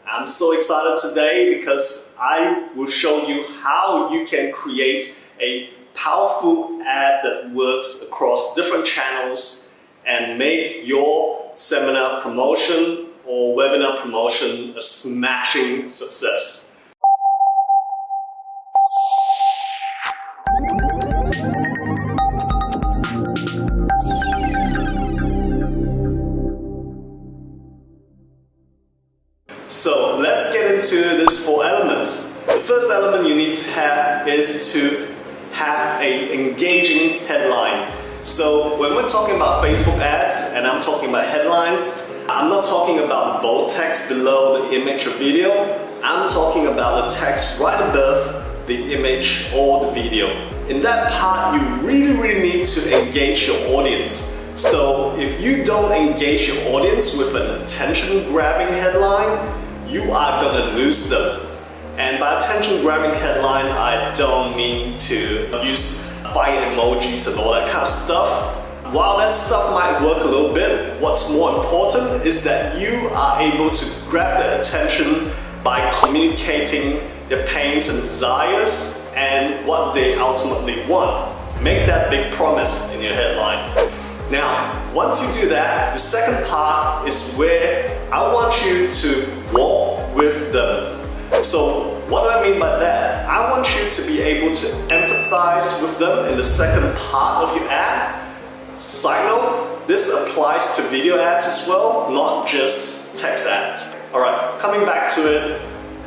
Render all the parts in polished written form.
I'm so excited today because I will show you how you can create a powerful ad that works across different channels and make your seminar promotion or webinar promotion a smashing success. So let's get into these 4 elements. The first element you need to have is to have an engaging headline. So when we're talking about Facebook ads and I'm talking about headlines, I'm not talking about the bold text below the image or video. I'm talking about the text right above the image or the video. In that part, you really need to engage your audience. So if you don't engage your audience with an attention-grabbing headline, you are gonna lose them. And by attention-grabbing headline, I don't mean to use fire emojis and all that kind of stuff. While that stuff might work a little bit, what's more important is that you are able to grab their attention by communicating their pains and desires and what they ultimately want. Make that big promise in your headline. Now, once you do that, the second part is where I want you to walk with them. So what do I mean by that? I want you to be able to empathize with them in the second part of your ad. Side note, this applies to video ads as well, not just text ads. Alright, coming back to it,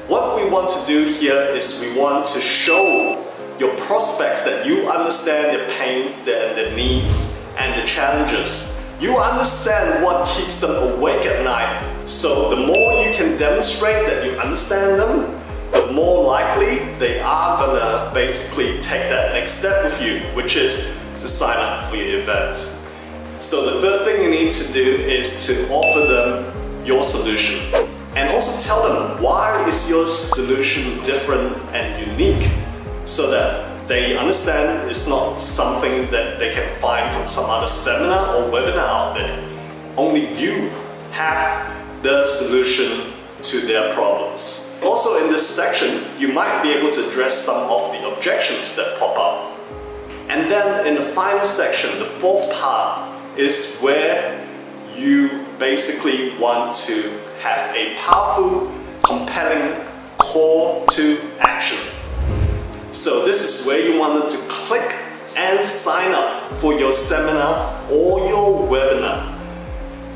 what we want to do here is we want to show your prospects that you understand their pains, their needs, and the challenges. You understand what keeps them awake at night. So the more you can demonstrate that you understand them, the more likely they are gonna basically take that next step with you, which is to sign up for your event. So the third thing you need to do is to offer them your solution. And also tell them why is your solution different and unique, so that they understand it's not something that they can find from some other seminar or webinar out there. Only you have the solution to their problems. Also in this section, you might be able to address some of the objections that pop up. And then in the final section, the fourth part, is where you basically want to have a powerful, compelling call to action. So this is where you want them to click and sign up for your seminar or your webinar.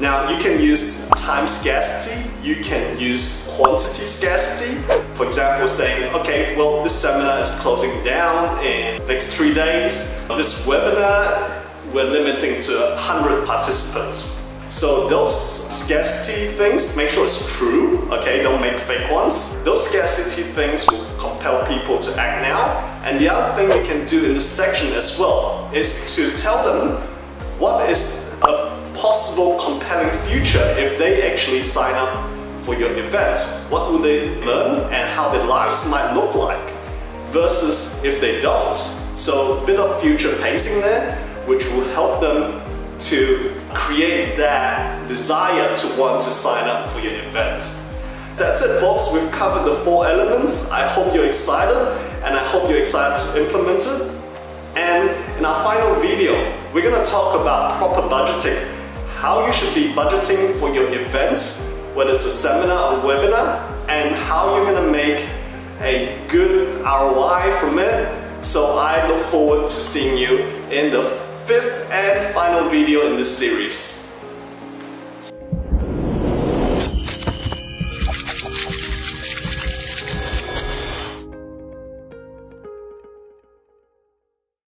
Now you can use time scarcity, you can use quantity scarcity. For example, saying, okay, well this seminar is closing down in the next 3 days. This webinar, we're limiting to 100 participants. So those scarcity things, make sure it's true, okay? Don't make fake ones. Those scarcity things will compel people to act now. And the other thing you can do in this section as well is to tell them what is a possible compelling future if they actually sign up for your event. What will they learn and how their lives might look like versus if they don't. So a bit of future pacing there, which will help them to create that desire to want to sign up for your event. That's it, folks. We've covered the 4 elements. I hope you're excited and I hope you're excited to implement it. And in our final video, we're going to talk about proper budgeting. How you should be budgeting for your events, whether it's a seminar or webinar, and how you're going to make a good ROI from it. So I look forward to seeing you in the 5th and final video in this series.